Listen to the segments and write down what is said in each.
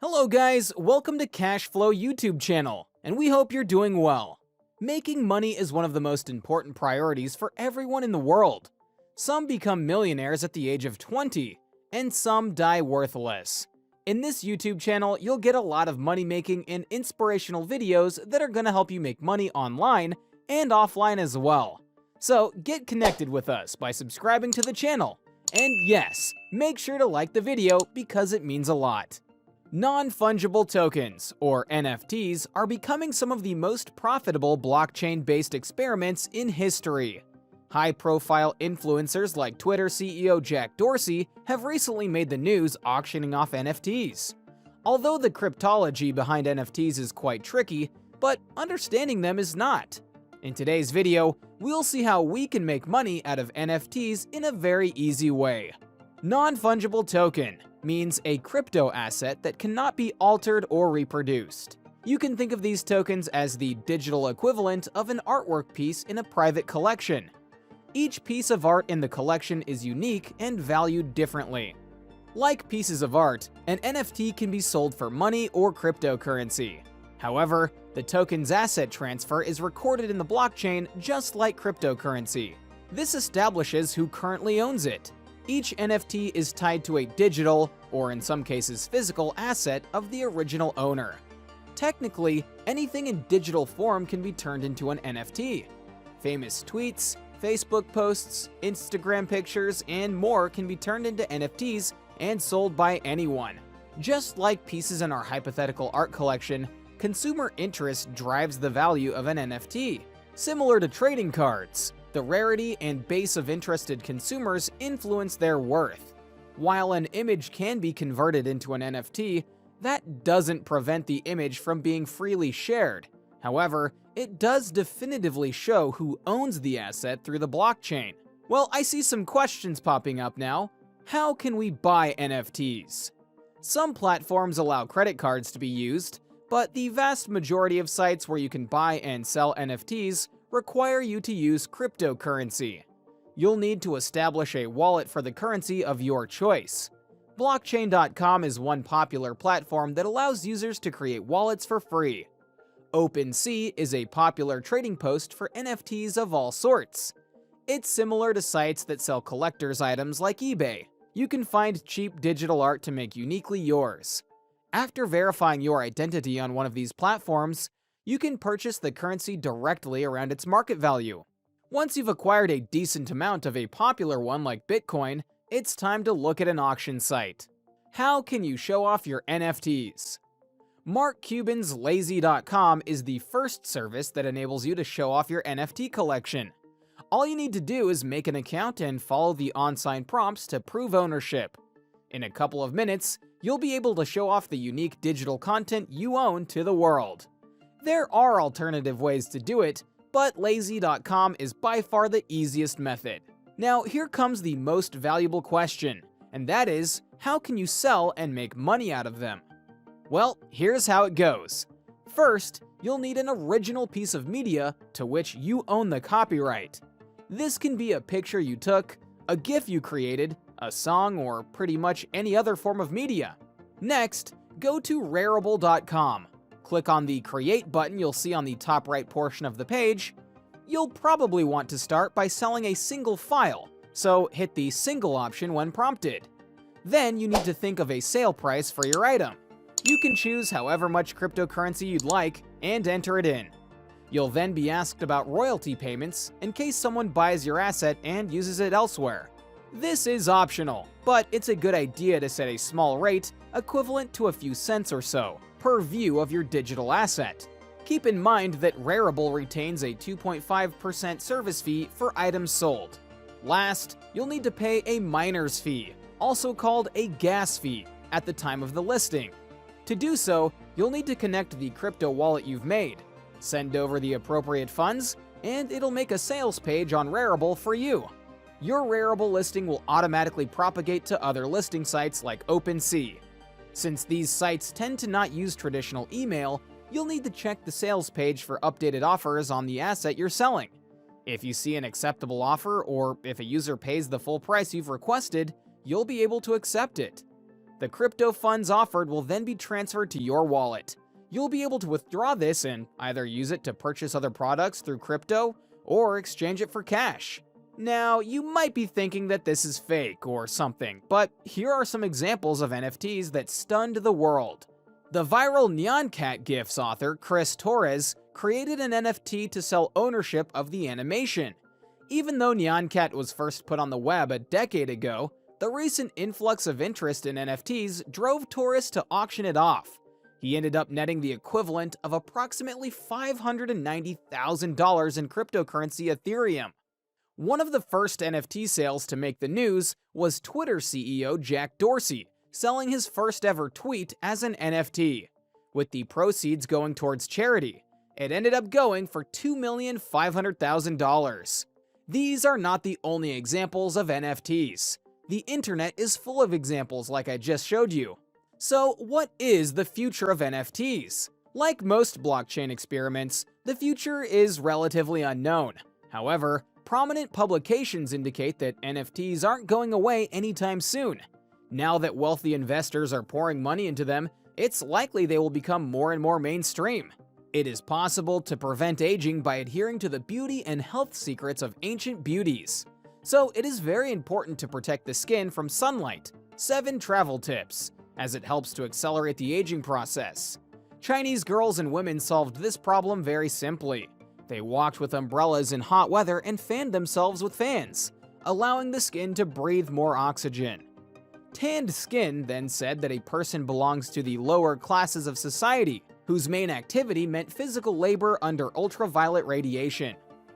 Hello guys, welcome to Cashflow YouTube channel, and we hope you're doing well. Making money is one of the most important priorities for everyone in the world. Some become millionaires at the age of 20, and some die worthless. In this YouTube channel, you'll get a lot of money-making and inspirational videos that are gonna help you make money online and offline as well. So get connected with us by subscribing to the channel. And yes, make sure to like the video because it means a lot. Non-fungible tokens, or NFTs, are becoming some of the most profitable blockchain-based experiments in history. High-profile influencers like Twitter CEO Jack Dorsey have recently made the news auctioning off NFTs. Although the cryptology behind NFTs is quite tricky, but understanding them is not. In today's video, we'll see how we can make money out of NFTs in a very easy way. Non-fungible token means a crypto asset that cannot be altered or reproduced. You can think of these tokens as the digital equivalent of an artwork piece in a private collection. Each piece of art in the collection is unique and valued differently. Like pieces of art, an NFT can be sold for money or cryptocurrency. However, the token's asset transfer is recorded in the blockchain just like cryptocurrency. This establishes who currently owns it. Each NFT is tied to a digital, or in some cases physical, asset of the original owner. Technically, anything in digital form can be turned into an NFT. Famous tweets, Facebook posts, Instagram pictures, and more can be turned into NFTs and sold by anyone. Just like pieces in our hypothetical art collection, consumer interest drives the value of an NFT. Similar to trading cards, the rarity and base of interested consumers influence their worth. While an image can be converted into an NFT, that doesn't prevent the image from being freely shared. However, it does definitively show who owns the asset through the blockchain. Well, I see some questions popping up now. How can we buy NFTs? Some platforms allow credit cards to be used, but the vast majority of sites where you can buy and sell NFTs require you to use cryptocurrency. You'll need to establish a wallet for the currency of your choice. Blockchain.com is one popular platform that allows users to create wallets for free. OpenSea is a popular trading post for NFTs of all sorts. It's similar to sites that sell collector's items like eBay. You can find cheap digital art to make uniquely yours. After verifying your identity on one of these platforms, you can purchase the currency directly around its market value. Once you've acquired a decent amount of a popular one like Bitcoin, it's time to look at an auction site. How can you show off your NFTs? Mark Cuban's Lazy.com is the first service that enables you to show off your NFT collection. All you need to do is make an account and follow the on-sign prompts to prove ownership. In a couple of minutes, you'll be able to show off the unique digital content you own to the world. There are alternative ways to do it, but Lazy.com is by far the easiest method. Now, here comes the most valuable question, and that is, how can you sell and make money out of them? Well, here's how it goes. First, you'll need an original piece of media to which you own the copyright. This can be a picture you took, a GIF you created, a song, or pretty much any other form of media. Next, go to Rarible.com. Click on the Create button you'll see on the top right portion of the page. You'll probably want to start by selling a single file, so hit the single option when prompted. Then you need to think of a sale price for your item. You can choose however much cryptocurrency you'd like and enter it in. You'll then be asked about royalty payments in case someone buys your asset and uses it elsewhere. This is optional, but it's a good idea to set a small rate equivalent to a few cents or so per view of your digital asset. Keep in mind that Rarible retains a 2.5% service fee for items sold. Last, you'll need to pay a miner's fee, also called a gas fee, at the time of the listing. To do so, you'll need to connect the crypto wallet you've made, send over the appropriate funds, and it'll make a sales page on Rarible for you. Your Rarible listing will automatically propagate to other listing sites like OpenSea. Since these sites tend to not use traditional email, you'll need to check the sales page for updated offers on the asset you're selling. If you see an acceptable offer, or if a user pays the full price you've requested, you'll be able to accept it. The crypto funds offered will then be transferred to your wallet. You'll be able to withdraw this and either use it to purchase other products through crypto or exchange it for cash. Now, you might be thinking that this is fake or something, but here are some examples of NFTs that stunned the world. The viral Nyan Cat GIFs author Chris Torres created an NFT to sell ownership of the animation. Even though Nyan Cat was first put on the web a decade ago, the recent influx of interest in NFTs drove Torres to auction it off. He ended up netting the equivalent of approximately $590,000 in cryptocurrency Ethereum. One of the first NFT sales to make the news was Twitter CEO Jack Dorsey selling his first ever tweet as an NFT, with the proceeds going towards charity. It ended up going for $2,500,000. These are not the only examples of NFTs. The internet is full of examples like I just showed you. So what is the future of NFTs? Like most blockchain experiments, the future is relatively unknown. However, prominent publications indicate that NFTs aren't going away anytime soon. Now that wealthy investors are pouring money into them, it's likely they will become more and more mainstream. It is possible to prevent aging by adhering to the beauty and health secrets of ancient beauties. So it is very important to protect the skin from sunlight. 7 travel tips, as it helps to accelerate the aging process. Chinese girls and women solved this problem very simply. They walked with umbrellas in hot weather and fanned themselves with fans, allowing the skin to breathe more oxygen. Tanned Skin then said that a person belongs to the lower classes of society, whose main activity meant physical labor under ultraviolet radiation.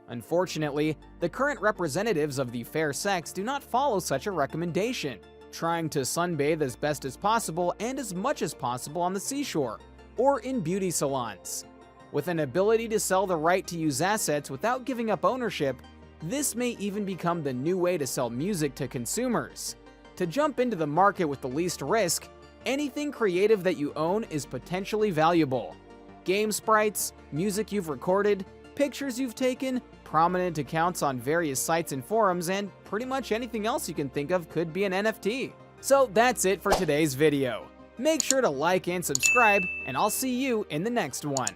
Unfortunately, the current representatives of the fair sex do not follow such a recommendation, trying to sunbathe as best as possible and as much as possible on the seashore, or in beauty salons. With an ability to sell the right to use assets without giving up ownership, this may even become the new way to sell music to consumers. To jump into the market with the least risk, anything creative that you own is potentially valuable. Game sprites, music you've recorded, pictures you've taken, prominent accounts on various sites and forums, and pretty much anything else you can think of could be an NFT. So that's it for today's video. Make sure to like and subscribe, and I'll see you in the next one.